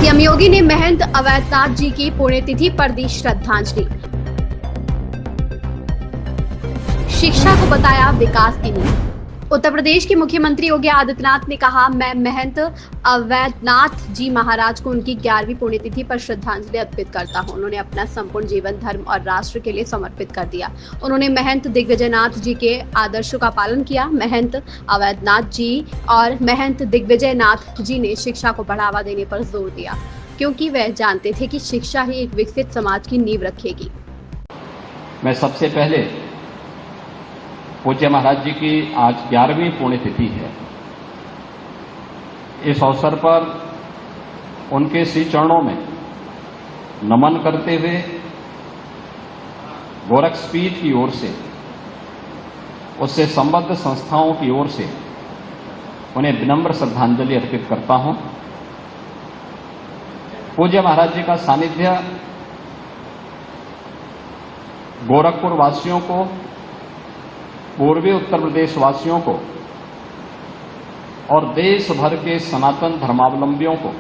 CM योगी ने महंत अवैधनाथ जी की पुण्यतिथि पर दी श्रद्धांजलि। शिक्षा को बताया विकास की नींव। उत्तर प्रदेश के मुख्यमंत्री योगी आदित्यनाथ ने कहा, मैं महंत अवैधनाथ जी महाराज को उनकी 11वीं पुण्यतिथि पर श्रद्धांजलि अर्पित करता हूं। उन्होंने अपना संपूर्ण जीवन धर्म और राष्ट्र के लिए समर्पित कर दिया। उन्होंने महंत दिग्विजयनाथ जी के आदर्शों का पालन किया। महंत अवैधनाथ जी और महंत दिग्विजयनाथ जी ने शिक्षा को बढ़ावा देने पर जोर दिया, क्योंकि वह जानते थे कि शिक्षा ही एक विकसित समाज की नींव रखेगी। मैं सबसे पहले पूज्य महाराज जी की आज 11वीं पुण्यतिथि है। इस अवसर पर उनके श्री चरणों में नमन करते हुए गोरक्षपीठ की ओर से, उससे संबद्ध संस्थाओं की ओर से उन्हें विनम्र श्रद्धांजलि अर्पित करता हूं। पूज्य महाराज जी का सानिध्य गोरखपुर वासियों को, पूर्वी उत्तर प्रदेश वासियों को और देश भर के सनातन धर्मावलंबियों को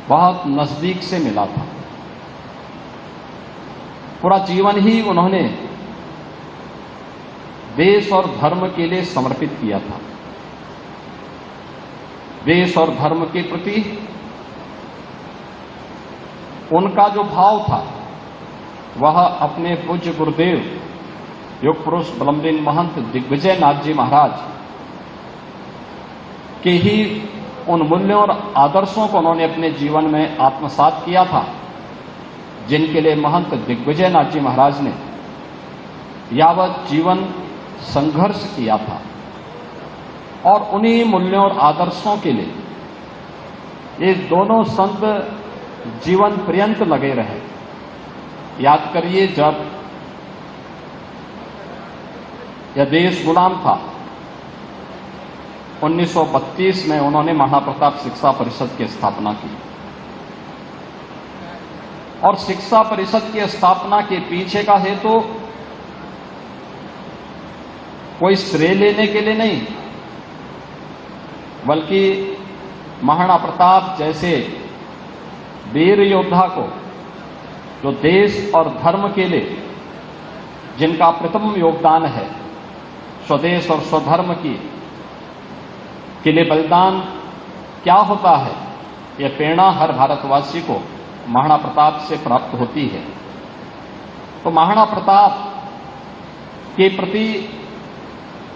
बहुत नजदीक से मिला था। पूरा जीवन ही उन्होंने देश और धर्म के लिए समर्पित किया था। देश और धर्म के प्रति उनका जो भाव था वह अपने पूज्य गुरुदेव योग पुरुष ब्रह्मलीन महंत दिग्विजयनाथ जी महाराज के ही उन मूल्यों और आदर्शों को उन्होंने अपने जीवन में आत्मसात किया था, जिनके लिए महंत दिग्विजयनाथ जी महाराज ने यावत जीवन संघर्ष किया था। और उन्हीं मूल्यों और आदर्शों के लिए ये दोनों संत जीवन पर्यंत लगे रहे। याद करिए, जब यह देश गुलाम था, 1932 में उन्होंने महाप्रताप शिक्षा परिषद की स्थापना की। और शिक्षा परिषद की स्थापना के पीछे का हेतु कोई श्रेय लेने के लिए नहीं, बल्कि महाराणा प्रताप जैसे वीर योद्धा को, जो देश और धर्म के लिए जिनका प्रथम योगदान है, स्वदेश और स्वधर्म के लिए बलिदान क्या होता है, यह प्रेरणा हर भारतवासी को महाराणा प्रताप से प्राप्त होती है। तो महाराणा प्रताप के प्रति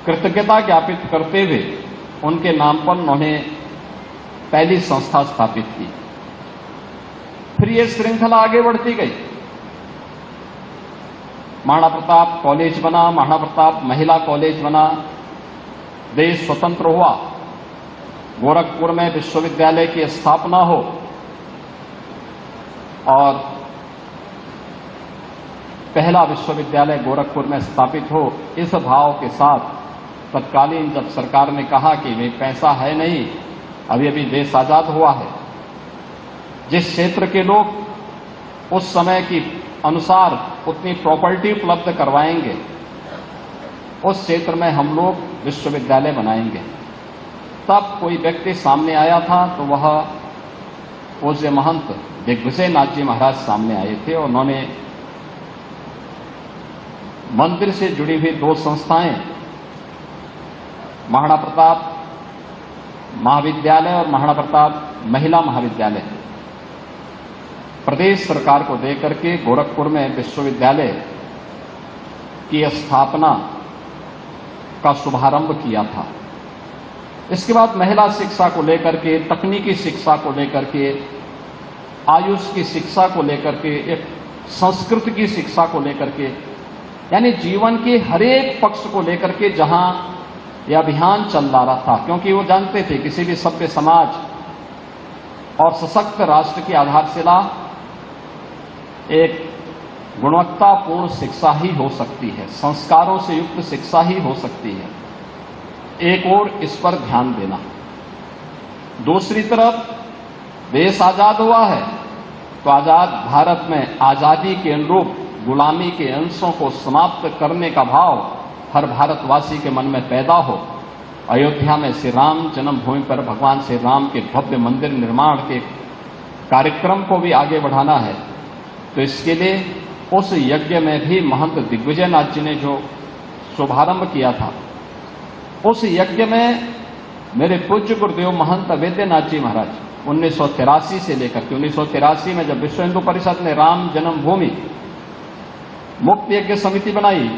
कृतज्ञता ज्ञापित करते हुए उनके नाम पर उन्होंने पहली संस्था स्थापित की। फिर यह श्रृंखला आगे बढ़ती गई। महाराणा प्रताप कॉलेज बना, महाराणा प्रताप महिला कॉलेज बना, देश स्वतंत्र हुआ, गोरखपुर में विश्वविद्यालय की स्थापना हो और पहला विश्वविद्यालय गोरखपुर में स्थापित हो। इस भाव के साथ तत्कालीन जब सरकार ने कहा कि भाई पैसा है नहीं, अभी अभी देश आजाद हुआ है, जिस क्षेत्र के लोग उस समय की अनुसार उतनी प्रॉपर्टी उपलब्ध करवाएंगे, उस क्षेत्र में हम लोग विश्वविद्यालय बनाएंगे। तब कोई व्यक्ति सामने आया था, तो वह पूज्य महंत दिग्विजयनाथ जी महाराज सामने आए थे। और उन्होंने मंदिर से जुड़ी हुई दो संस्थाएं, महाराणा प्रताप महाविद्यालय और महाराणा प्रताप महिला महाविद्यालय, प्रदेश सरकार को देकर के गोरखपुर में विश्वविद्यालय की स्थापना का शुभारंभ किया था। इसके बाद महिला शिक्षा को लेकर के, तकनीकी शिक्षा को लेकर के, आयुष की शिक्षा को लेकर के, एक संस्कृत की शिक्षा को लेकर के, यानी जीवन के हर एक पक्ष को लेकर के जहां यह अभियान चल रहा था, क्योंकि वो जानते थे किसी भी सभ्य समाज और सशक्त राष्ट्र की आधारशिला एक गुणवत्तापूर्ण शिक्षा ही हो सकती है, संस्कारों से युक्त शिक्षा ही हो सकती है। एक और इस पर ध्यान देना। दूसरी तरफ देश आजाद हुआ है, तो आजाद भारत में आजादी के अनुरूप गुलामी के अंशों को समाप्त करने का भाव हर भारतवासी के मन में पैदा हो, अयोध्या में श्री राम जन्मभूमि पर भगवान श्री राम के भव्य मंदिर निर्माण के कार्यक्रम को भी आगे बढ़ाना है, तो इसके लिए उस यज्ञ में भी महंत दिग्विजय नाथ जी ने जो शुभारंभ किया था, उस यज्ञ में मेरे पूज्य गुरुदेव महंत अवेद्यनाथ जी महाराज 1983 से लेकर के 1983 में जब विश्व हिंदू परिषद ने राम जन्मभूमि मुक्त यज्ञ समिति बनाई,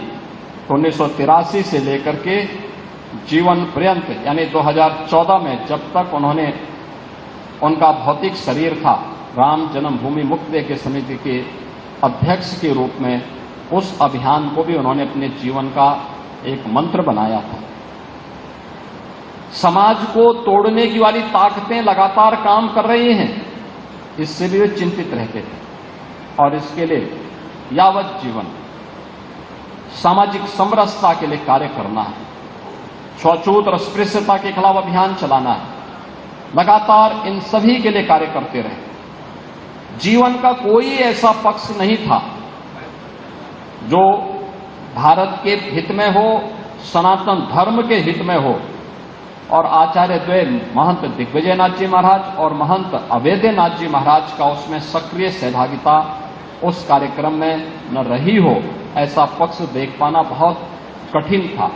तो 1983 से लेकर के जीवन पर्यंत यानी 2014 में जब तक उन्होंने उनका भौतिक शरीर था, राम जन्मभूमि मुक्त यज्ञ समिति के अध्यक्ष के रूप में उस अभियान को भी उन्होंने अपने जीवन का एक मंत्र बनाया था। समाज को तोड़ने की वाली ताकतें लगातार काम कर रही हैं, इससे भी वे चिंतित रहते थे और इसके लिए यावत जीवन सामाजिक समरसता के लिए कार्य करना है, छूआछूत और अस्पृश्यता के खिलाफ अभियान चलाना है, लगातार इन सभी के लिए कार्य करते रहे। जीवन का कोई ऐसा पक्ष नहीं था जो भारत के हित में हो, सनातन धर्म के हित में हो, और आचार्य द्वय महंत दिग्विजयनाथ जी महाराज और महंत अवेद्यनाथ जी महाराज का उसमें सक्रिय सहभागिता उस कार्यक्रम में न रही हो, ऐसा पक्ष देख पाना बहुत कठिन था।